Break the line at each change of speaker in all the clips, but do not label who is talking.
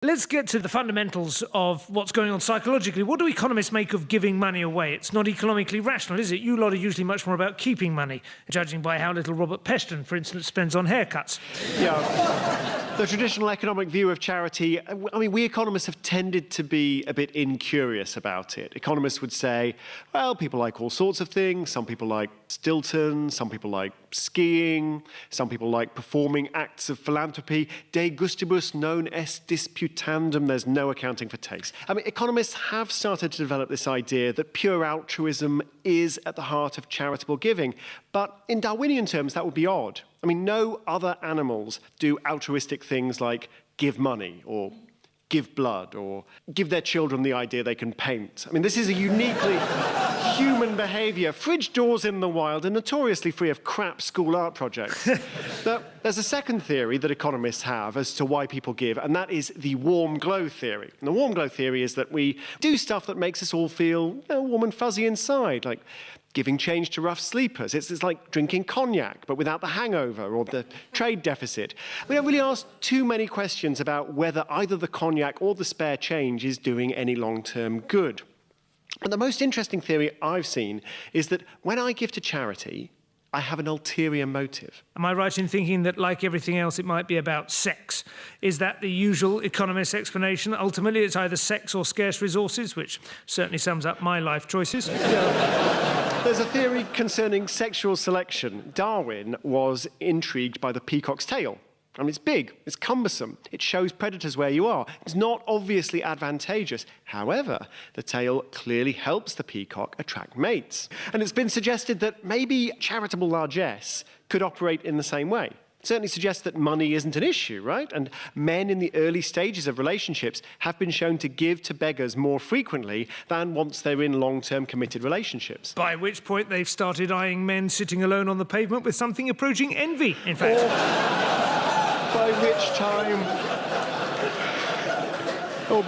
Let's get to the fundamentals of what's going on psychologically. What do economists make of giving money away? It's not economically rational, is it? You lot are usually much more about keeping money, judging by how little Robert Peston, for instance, spends on haircuts.
Yeah. The traditional economic view of charity, I mean, we economists have tended to be a bit incurious about it. Economists would say, well, people like all sorts of things. Some people like Stilton, some people like skiing, some people like performing acts of philanthropy. De gustibus non est disputandum. There's no accounting for taste. I mean, economists have started to develop this idea that pure altruism is at the heart of charitable giving. But in Darwinian terms, that would be odd. I mean, no other animals do altruistic things like give money or give blood or give their children the idea they can paint. I mean, this is a uniquely human behaviour. Fridge doors in the wild are notoriously free of crap school art projects. Now, there's a second theory that economists have as to why people give, and that is the warm glow theory. And the warm glow theory is that we do stuff that makes us all feel warm and fuzzy inside, like giving change to rough sleepers. It's like drinking cognac, but without the hangover or the trade deficit. We don't really ask too many questions about whether either the cognac or the spare change is doing any long-term good. And the most interesting theory I've seen is that when I give to charity, I have an ulterior motive.
Am I right in thinking that, like everything else, it might be about sex? Is that the usual economist explanation? Ultimately, it's either sex or scarce resources, which certainly sums up my life choices.
There's a theory concerning sexual selection. Darwin was intrigued by the peacock's tail. I mean, it's big, it's cumbersome, it shows predators where you are. It's not obviously advantageous. However, the tail clearly helps the peacock attract mates. And it's been suggested that maybe charitable largesse could operate in the same way. It certainly suggests that money isn't an issue, right? And men in the early stages of relationships have been shown to give to beggars more frequently than once they're in long-term committed relationships.
By which point they've started eyeing men sitting alone on the pavement with something approaching envy, in fact.
By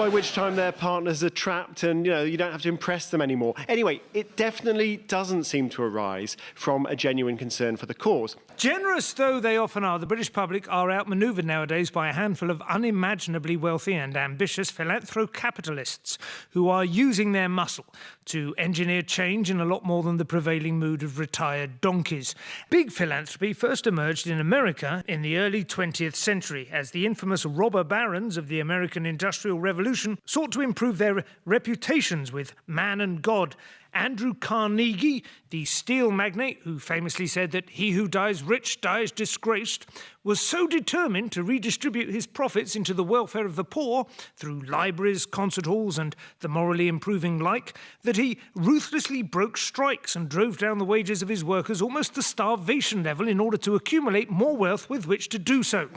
which time their partners are trapped and, you don't have to impress them anymore. Anyway, it definitely doesn't seem to arise from a genuine concern for the cause.
Generous though they often are, the British public are outmanoeuvred nowadays by a handful of unimaginably wealthy and ambitious philanthrocapitalists who are using their muscle to engineer change in a lot more than the prevailing mood of retired donkeys. Big philanthropy first emerged in America in the early 20th century as the infamous robber barons of the American Industrial Revolution sought to improve their reputations with man and God. Andrew Carnegie, the steel magnate who famously said that he who dies rich dies disgraced, was so determined to redistribute his profits into the welfare of the poor through libraries, concert halls and the morally improving like, that he ruthlessly broke strikes and drove down the wages of his workers almost to starvation level in order to accumulate more wealth with which to do so.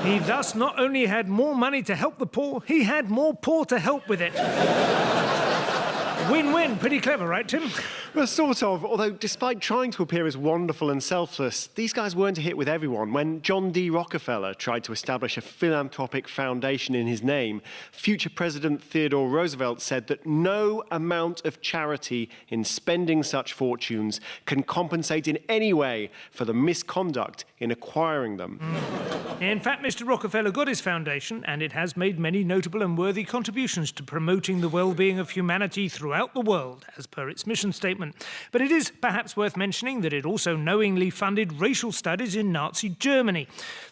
He thus not only had more money to help the poor, he had more poor to help with it. Win-win. Pretty clever, right, Tim?
Well, sort of, although despite trying to appear as wonderful and selfless, these guys weren't a hit with everyone. When John D. Rockefeller tried to establish a philanthropic foundation in his name, future President Theodore Roosevelt said that no amount of charity in spending such fortunes can compensate in any way for the misconduct in acquiring them.
In fact, Mr. Rockefeller got his foundation, and it has made many notable and worthy contributions to promoting the well-being of humanity throughout the world, as per its mission statement. But it is perhaps worth mentioning that it also knowingly funded racial studies in Nazi Germany,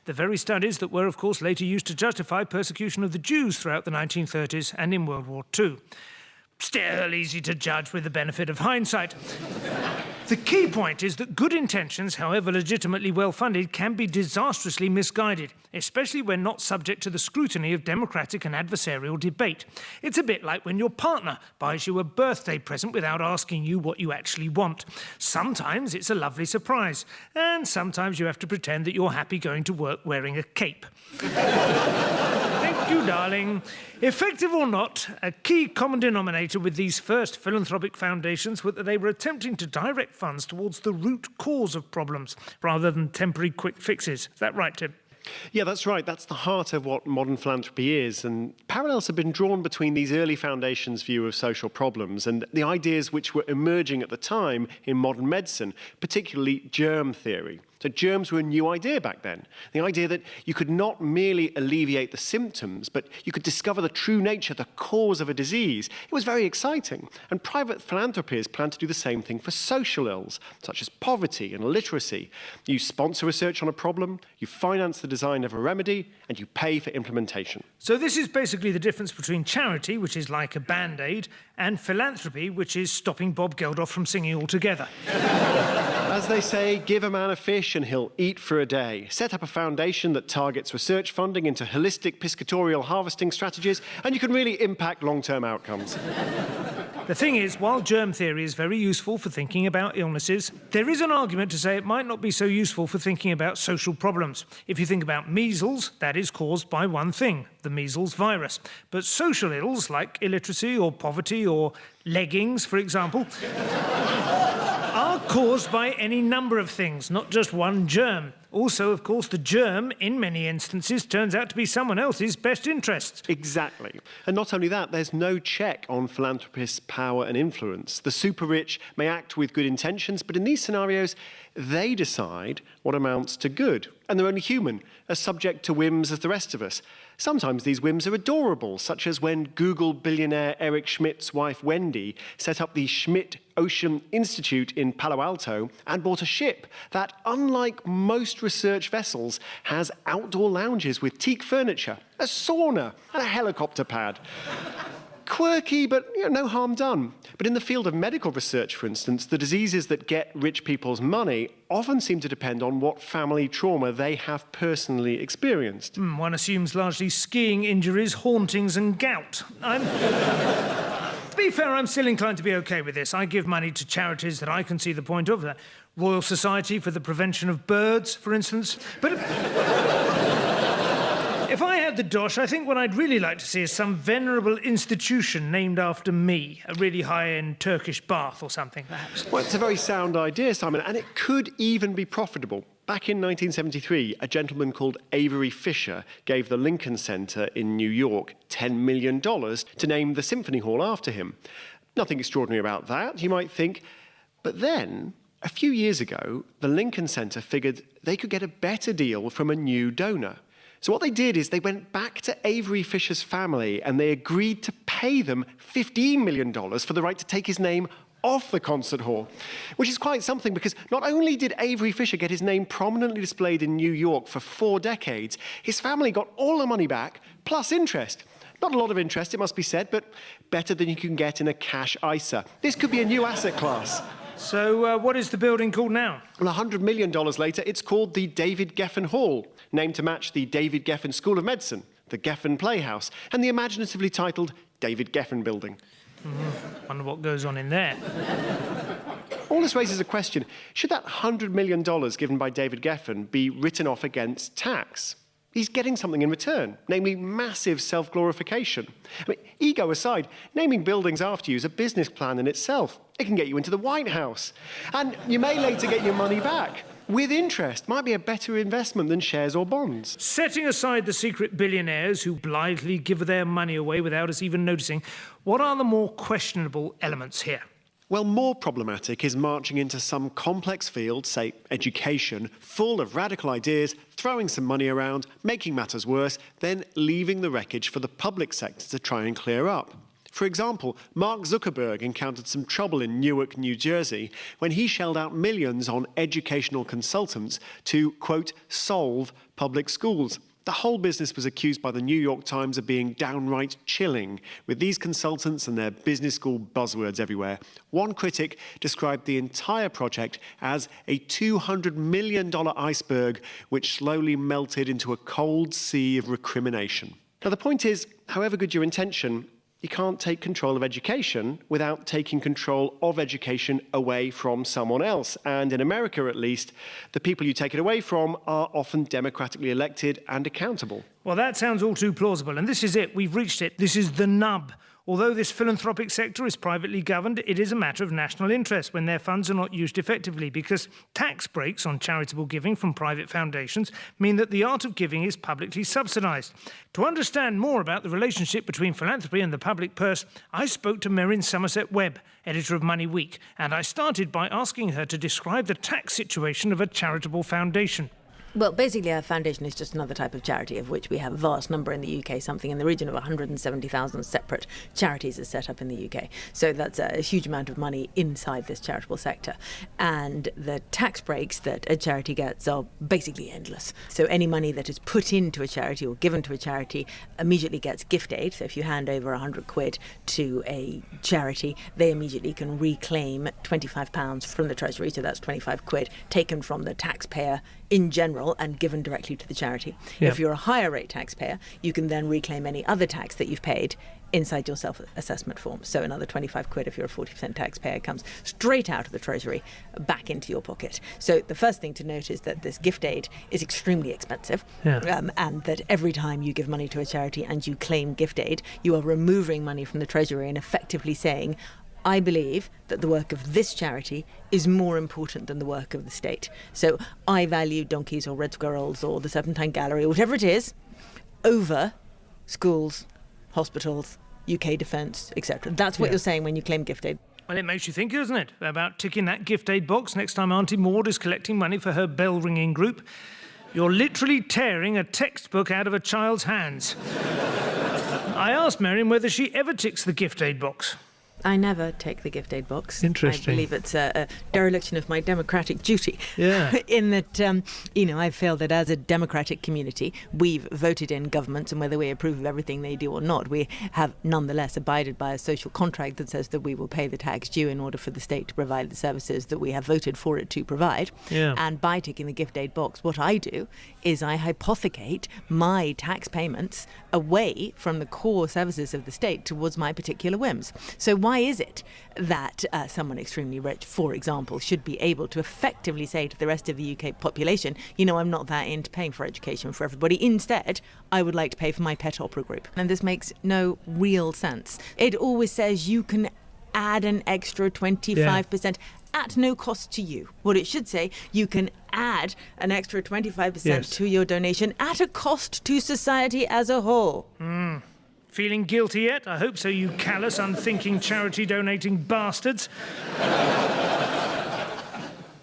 the very studies that were, of course, later used to justify persecution of the Jews throughout the 1930s and in World War II. Still easy to judge with the benefit of hindsight. The key point is that good intentions, however legitimately well-funded, can be disastrously misguided, especially when not subject to the scrutiny of democratic and adversarial debate. It's a bit like when your partner buys you a birthday present without asking you what you actually want. Sometimes it's a lovely surprise, and sometimes you have to pretend that you're happy going to work wearing a cape. Thank you, darling. Effective or not, a key common denominator with these first philanthropic foundations was that they were attempting to direct funds towards the root cause of problems, rather than temporary quick fixes. Is that right, Tim?
Yeah, that's right. That's the heart of what modern philanthropy is. And parallels have been drawn between these early foundations' view of social problems and the ideas which were emerging at the time in modern medicine, particularly germ theory. that germs were a new idea back then. The idea that you could not merely alleviate the symptoms, but you could discover the true nature, the cause of a disease. It was very exciting. And private philanthropies plan to do the same thing for social ills, such as poverty and illiteracy. You sponsor research on a problem, you finance the design of a remedy, and you pay for implementation.
So this is basically the difference between charity, which is like a Band-Aid, and philanthropy, which is stopping Bob Geldof from singing altogether.
As they say, give a man a fish and he'll eat for a day. Set up a foundation that targets research funding into holistic piscatorial harvesting strategies, and you can really impact long-term outcomes.
The thing is, while germ theory is very useful for thinking about illnesses, there is an argument to say it might not be so useful for thinking about social problems. If you think about measles, that is caused by one thing, the measles virus. But social ills, like illiteracy or poverty or leggings, for example, are caused by any number of things, not just one germ. Also, of course, the germ, in many instances, turns out to be someone else's best interests.
Exactly. And not only that, there's no check on philanthropists' power and influence. The super-rich may act with good intentions, but in these scenarios, they decide what amounts to good. And they're only human, as subject to whims as the rest of us. Sometimes these whims are adorable, such as when Google billionaire Eric Schmidt's wife Wendy set up the Schmidt Ocean Institute in Palo Alto and bought a ship that, unlike most research vessels, has outdoor lounges with teak furniture, a sauna, and a helicopter pad. Quirky, but no harm done. But in the field of medical research, for instance, the diseases that get rich people's money often seem to depend on what family trauma they have personally experienced.
One assumes largely skiing injuries, hauntings and gout. To be fair, I'm still inclined to be OK with this. I give money to charities that I can see the point of. The Royal Society for the Prevention of Birds, for instance. But if I had the dosh, I think what I'd really like to see is some venerable institution named after me. A really high-end Turkish bath or something, perhaps.
Well, it's a very sound idea, Simon, and it could even be profitable. Back in 1973, a gentleman called Avery Fisher gave the Lincoln Center in New York $10 million to name the Symphony Hall after him. Nothing extraordinary about that, you might think. But then, a few years ago, the Lincoln Center figured they could get a better deal from a new donor. So what they did is they went back to Avery Fisher's family and they agreed to pay them $15 million for the right to take his name off the concert hall, which is quite something because not only did Avery Fisher get his name prominently displayed in New York for 4 decades, his family got all the money back, plus interest. Not a lot of interest, it must be said, but better than you can get in a cash ISA. This could be a new asset class.
So what is the building called now?
Well, $100 million later, it's called the David Geffen Hall, named to match the David Geffen School of Medicine, the Geffen Playhouse, and the imaginatively titled David Geffen Building.
Wonder what goes on in there.
All this raises a question. Should that $100 million given by David Geffen be written off against tax? He's getting something in return, namely massive self-glorification. I mean, ego aside, naming buildings after you is a business plan in itself. It can get you into the White House. And you may later get your money back. With interest, might be a better investment than shares or bonds.
Setting aside the secret billionaires who blithely give their money away without us even noticing, what are the more questionable elements here?
Well, more problematic is marching into some complex field, say education, full of radical ideas, throwing some money around, making matters worse, then leaving the wreckage for the public sector to try and clear up. For example, Mark Zuckerberg encountered some trouble in Newark, New Jersey, when he shelled out millions on educational consultants to, quote, solve public schools. The whole business was accused by the New York Times of being downright chilling, with these consultants and their business school buzzwords everywhere. One critic described the entire project as a $200 million iceberg which slowly melted into a cold sea of recrimination. Now, the point is, however good your intention, you can't take control of education without taking control of education away from someone else. And in America, at least, the people you take it away from are often democratically elected and accountable.
Well, that sounds all too plausible, and this is it. We've reached it. This is the nub. Although this philanthropic sector is privately governed, it is a matter of national interest when their funds are not used effectively, because tax breaks on charitable giving from private foundations mean that the art of giving is publicly subsidised. To understand more about the relationship between philanthropy and the public purse, I spoke to Merryn Somerset Webb, editor of MoneyWeek, and I started by asking her to describe the tax situation of a charitable foundation.
Well, basically, a foundation is just another type of charity, of which we have a vast number in the UK. Something in the region of 170,000 separate charities are set up in the UK. So that's a huge amount of money inside this charitable sector. And the tax breaks that a charity gets are basically endless. So any money that is put into a charity or given to a charity immediately gets gift aid. So if you hand over 100 quid to a charity, they immediately can reclaim £25 from the Treasury. So that's 25 quid taken from the taxpayer in general and given directly to the charity.
Yeah.
If you're a higher rate taxpayer, you can then reclaim any other tax that you've paid inside your self-assessment form. So another 25 quid if you're a 40% taxpayer comes straight out of the Treasury back into your pocket. So the first thing to note is that this gift aid is extremely expensive, and that every time you give money to a charity and you claim gift aid, you are removing money from the Treasury and effectively saying, I believe that the work of this charity is more important than the work of the state. So I value donkeys or red squirrels or the Serpentine Gallery or whatever it is over schools, hospitals, UK defence, etc. That's what you're saying when you claim gift aid.
Well, it makes you think, doesn't it, about ticking that gift aid box next time Auntie Maud is collecting money for her bell-ringing group. You're literally tearing a textbook out of a child's hands. I asked Merryn whether she ever ticks the gift aid box.
I never take the gift aid box.
Interesting.
I believe it's a dereliction of my democratic duty.
Yeah.
In that, I feel that as a democratic community, we've voted in governments, and whether we approve of everything they do or not, we have nonetheless abided by a social contract that says that we will pay the tax due in order for the state to provide the services that we have voted for it to provide.
Yeah.
And by ticking the gift aid box, what I do is I hypothecate my tax payments away from the core services of the state towards my particular whims. So why is it that someone extremely rich, for example, should be able to effectively say to the rest of the UK population, I'm not that into paying for education for everybody. Instead, I would like to pay for my pet opera group. And this makes no real sense. It always says you can add an extra 25%. At no cost to you. What it should say, you can add an extra 25% to your donation at a cost to society as a whole.
Feeling guilty yet? I hope so, you callous, unthinking, charity-donating bastards.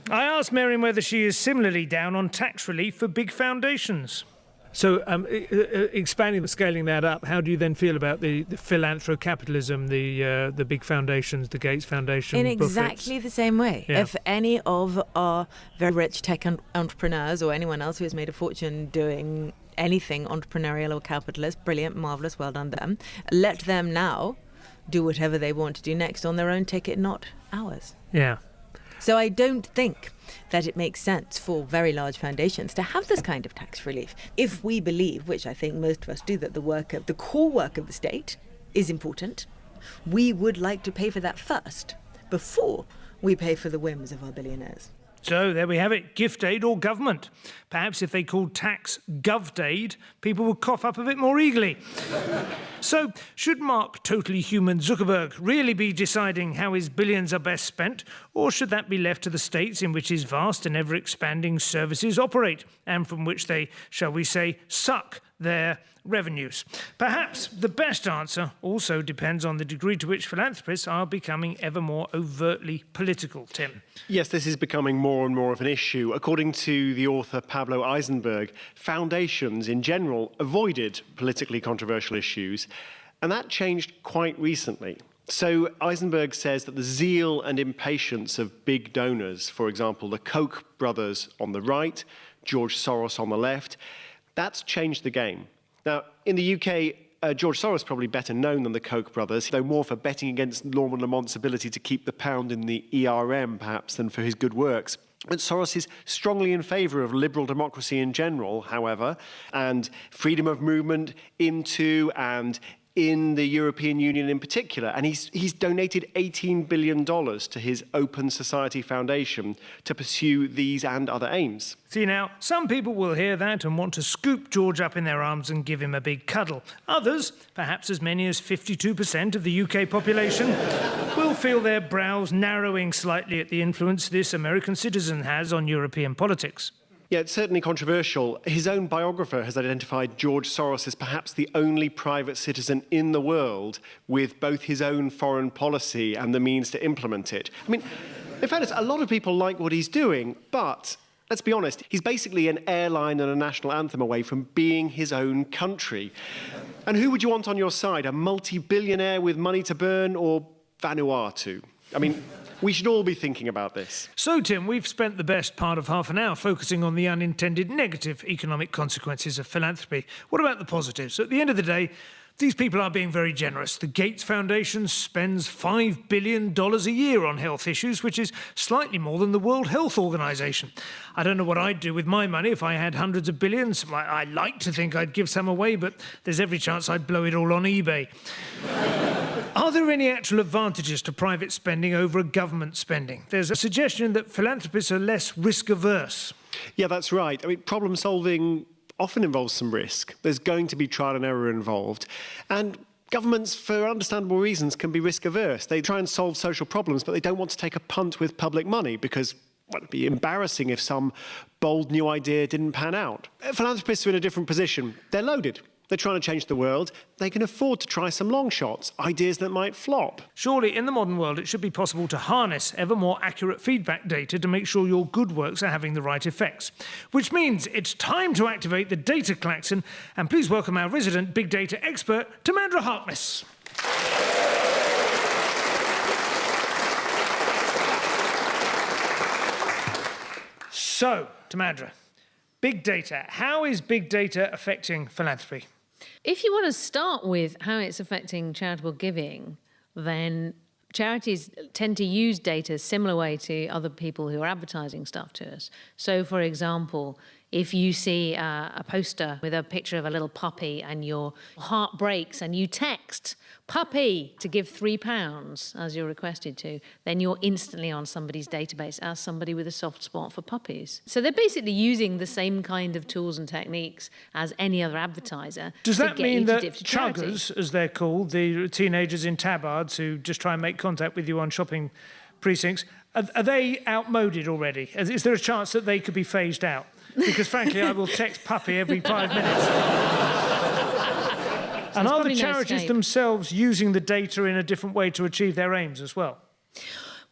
I asked Merryn whether she is similarly down on tax relief for big foundations. So, expanding, scaling that up, how do you then feel about the philanthrocapitalism, the big foundations, the Gates Foundation,
in exactly the same way?
Yeah.
If any of our very rich tech entrepreneurs or anyone else who has made a fortune doing anything entrepreneurial or capitalist, brilliant, marvellous, well done them, let them now do whatever they want to do next on their own ticket, not ours.
Yeah.
So I don't think that it makes sense for very large foundations to have this kind of tax relief. If we believe, which I think most of us do, that the core work of the state is important, we would like to pay for that first, before we pay for the whims of our billionaires.
So there we have it, gift aid or government. Perhaps if they called tax govt-aid, people would cough up a bit more eagerly. So should Mark Totally Human Zuckerberg really be deciding how his billions are best spent, or should that be left to the states in which his vast and ever-expanding services operate, and from which they, shall we say, suck their revenues? Perhaps the best answer also depends on the degree to which philanthropists are becoming ever more overtly political, Tim.
Yes, this is becoming more and more of an issue. According to the author Pablo Eisenberg, foundations in general avoided politically controversial issues, and that changed quite recently. So Eisenberg says that the zeal and impatience of big donors, for example, the Koch brothers on the right, George Soros on the left, that's changed the game. Now, in the UK, George Soros is probably better known than the Koch brothers, though more for betting against Norman Lamont's ability to keep the pound in the ERM, perhaps, than for his good works. But Soros is strongly in favour of liberal democracy in general, however, and freedom of movement into and in the European Union in particular. And he's donated $18 billion to his Open Society Foundation to pursue these and other aims.
See now, some people will hear that and want to scoop George up in their arms and give him a big cuddle. Others, perhaps as many as 52% of the UK population, will feel their brows narrowing slightly at the influence this American citizen has on European politics.
Yeah, it's certainly controversial. His own biographer has identified George Soros as perhaps the only private citizen in the world with both his own foreign policy and the means to implement it. I mean, in fairness, a lot of people like what he's doing, but let's be honest, he's basically an airline and a national anthem away from being his own country. And who would you want on your side, a multi-billionaire with money to burn or Vanuatu? I mean, we should all be thinking about this.
So, Tim, we've spent the best part of half an hour focusing on the unintended negative economic consequences of philanthropy. What about the positives? At the end of the day, these people are being very generous. The Gates Foundation spends $5 billion a year on health issues, which is slightly more than the World Health Organization. I don't know what I'd do with my money if I had hundreds of billions. I like to think I'd give some away, but there's every chance I'd blow it all on eBay. Are there any actual advantages to private spending over government spending? There's a suggestion that philanthropists are less risk-averse.
Yeah, that's right. I mean, problem solving often involves some risk. There's going to be trial and error involved. And governments, for understandable reasons, can be risk-averse. They try and solve social problems, but they don't want to take a punt with public money because, well, it'd be embarrassing if some bold new idea didn't pan out. Philanthropists are in a different position. They're loaded. They're trying to change the world. They can afford to try some long shots, ideas that might flop.
Surely, in the modern world, it should be possible to harness ever more accurate feedback data to make sure your good works are having the right effects. Which means it's time to activate the data klaxon, and please welcome our resident big data expert, Timandra Harkness. So, Timandra, big data. How is big data affecting philanthropy?
If you want to start with how it's affecting charitable giving, then charities tend to use data a similar way to other people who are advertising stuff to us. So, for example, if you see a poster with a picture of a little puppy and your heart breaks and you text puppy to give £3 as you're requested to, then you're instantly on somebody's database as somebody with a soft spot for puppies. So they're basically using the same kind of tools and techniques as any other advertiser.
Does that mean that
charity.
chuggers, as they're called, the teenagers in tabards who just try and make contact with you on shopping precincts, are they outmoded already? Is there a chance that they could be phased out? Because frankly, I will text puppy every 5 minutes. And are the charities themselves using the data in a different way to achieve their aims as well?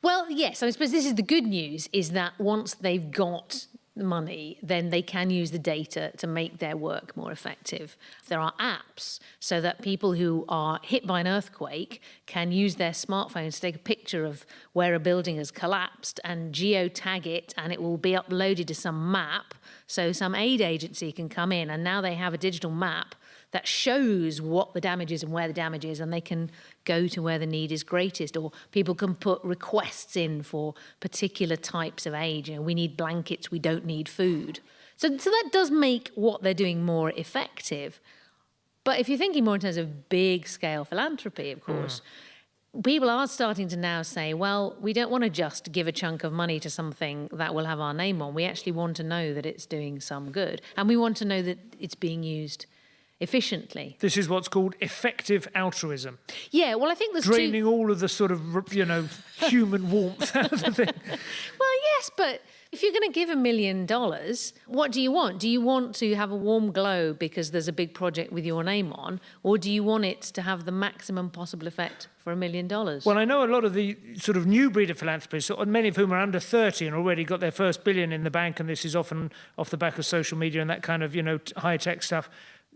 Well, yes. I suppose this is the good news, is that once they've got money, then they can use the data to make their work more effective. There are apps so that people who are hit by an earthquake can use their smartphones to take a picture of where a building has collapsed and geotag it, and it will be uploaded to some map. So some aid agency can come in, and now they have a digital map that shows what the damage is and where the damage is, and they can go to where the need is greatest, or people can put requests in for particular types of aid. You know, we need blankets, we don't need food. So that does make what they're doing more effective. But if you're thinking more in terms of big-scale philanthropy, of course, people are starting to now say, well, we don't want to just give a chunk of money to something that will have our name on. We actually want to know that it's doing some good, and we want to know that it's being used efficiently.
This is what's called effective altruism.
Yeah, well, I think there's
draining all of the sort of, human warmth out of the thing.
Well, yes, but if you're going to give $1 million, what do you want? Do you want to have a warm glow because there's a big project with your name on, or do you want it to have the maximum possible effect for $1 million?
Well, I know a lot of the sort of new breed of philanthropists, many of whom are under 30 and already got their first billion in the bank, and this is often off the back of social media and that kind of, high-tech stuff.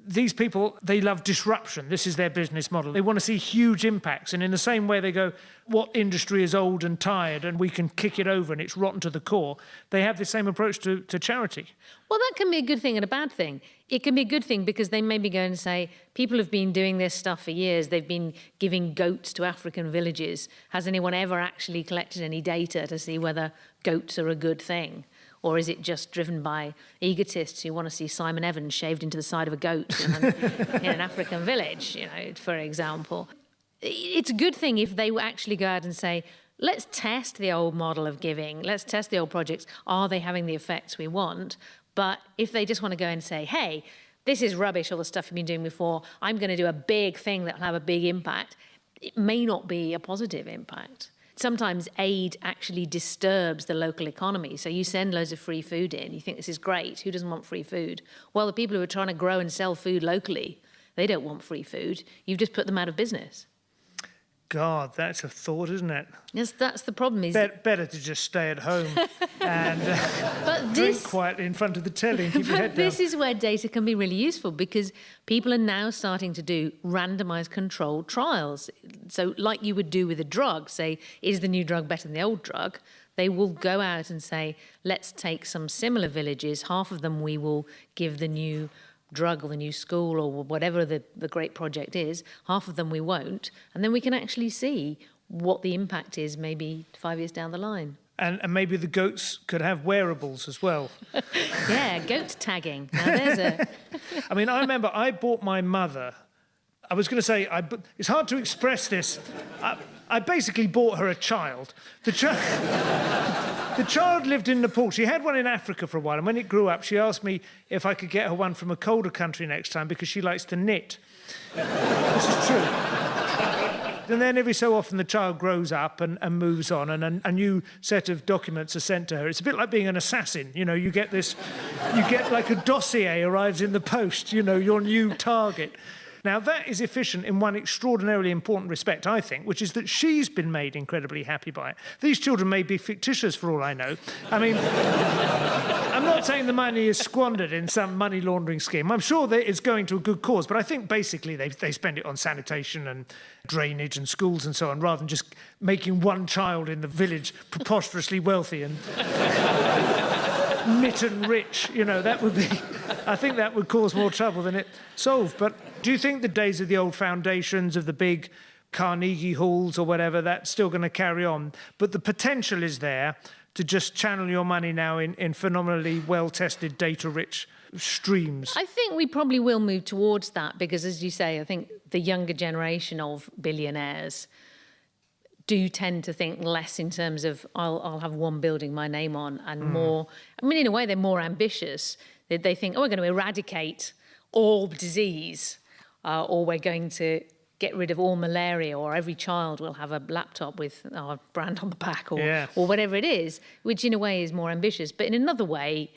These people, they love disruption. This is their business model. They want to see huge impacts. And in the same way they go, what industry is old and tired and we can kick it over and it's rotten to the core, they have the same approach to charity.
Well, that can be a good thing and a bad thing. It can be a good thing because they maybe go and say, people have been doing this stuff for years. They've been giving goats to African villages. Has anyone ever actually collected any data to see whether goats are a good thing? Or is it just driven by egotists who want to see Simon Evans shaved into the side of a goat in an African village, for example? It's a good thing if they actually go out and say, let's test the old model of giving. Let's test the old projects. Are they having the effects we want? But if they just want to go and say, hey, this is rubbish, all the stuff you've been doing before, I'm going to do a big thing that will have a big impact, it may not be a positive impact. Sometimes aid actually disturbs the local economy. So you send loads of free food in, you think this is great, who doesn't want free food? Well, the people who are trying to grow and sell food locally, they don't want free food. You've just put them out of business.
God, that's a thought, isn't it?
Yes, that's the problem.
Better to just stay at home and drink quietly in front of the telly and keep your head down.
This is where data can be really useful, because people are now starting to do randomised controlled trials. So like you would do with a drug, say, is the new drug better than the old drug? They will go out and say, let's take some similar villages, half of them we will give the new drug or the new school or whatever the great project is, half of them we won't, and then we can actually see what the impact is maybe 5 years down the line.
And maybe the goats could have wearables as well.
Yeah, goat tagging. Now there's a...
I mean, I remember I bought my mother, I was going to say, it's hard to express this, I basically bought her a child. The child lived in Nepal. She had one in Africa for a while, and when it grew up, she asked me if I could get her one from a colder country next time because she likes to knit. This is true. And then every so often the child grows up and moves on, and a new set of documents are sent to her. It's a bit like being an assassin. You get like a dossier arrives in the post, your new target. Now, that is efficient in one extraordinarily important respect, I think, which is that she's been made incredibly happy by it. These children may be fictitious for all I know. I mean, I'm not saying the money is squandered in some money laundering scheme. I'm sure that it's going to a good cause, but I think basically they spend it on sanitation and drainage and schools and so on, rather than just making one child in the village preposterously wealthy and mitten rich. That would be... I think that would cause more trouble than it solved. But do you think the days of the old foundations, of the big Carnegie halls or whatever, that's still going to carry on? But the potential is there to just channel your money now in phenomenally well-tested, data-rich streams.
I think we probably will move towards that because, as you say, I think the younger generation of billionaires do tend to think less in terms of I'll have one building my name on and more. I mean, in a way, they're more ambitious. They think, we're going to eradicate all disease, or we're going to get rid of all malaria, or every child will have a laptop with our brand on the back, or whatever it is, which in a way is more ambitious. But in another way,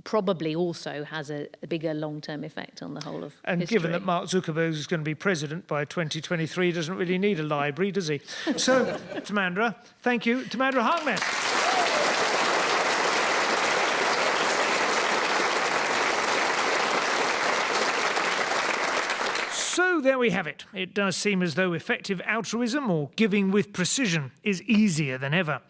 probably also has a bigger long-term effect on the whole of
and
history.
Given that Mark Zuckerberg is going to be president by 2023, he doesn't really need a library, does he? So, Timandra, thank you. Timandra Harkness. So there we have it. It does seem as though effective altruism, or giving with precision, is easier than ever.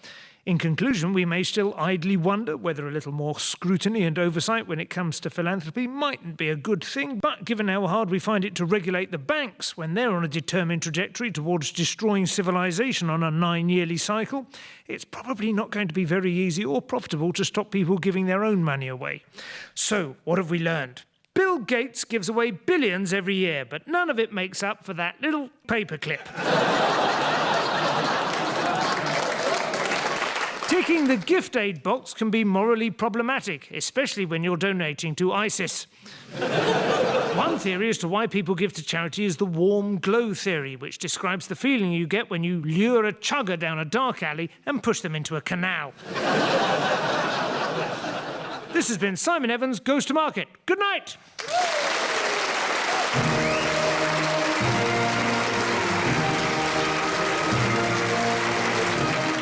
In conclusion, we may still idly wonder whether a little more scrutiny and oversight when it comes to philanthropy mightn't be a good thing, but given how hard we find it to regulate the banks when they're on a determined trajectory towards destroying civilization on a 9-yearly cycle, it's probably not going to be very easy or profitable to stop people giving their own money away. So, what have we learned? Bill Gates gives away billions every year, but none of it makes up for that little paperclip. Ticking the gift aid box can be morally problematic, especially when you're donating to ISIS. One theory as to why people give to charity is the warm glow theory, which describes the feeling you get when you lure a chugger down a dark alley and push them into a canal. This has been Simon Evans Goes to Market. Good night.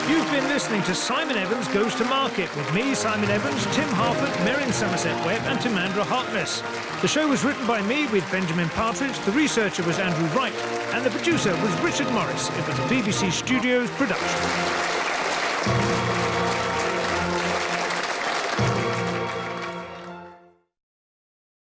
You've been listening to Simon Evans Goes to Market with me, Simon Evans, Tim Harford, Merryn Somerset Webb and Timandra Harkness. The show was written by me with Benjamin Partridge, the researcher was Andrew Wright, and the producer was Richard Morris. It was a BBC Studios production.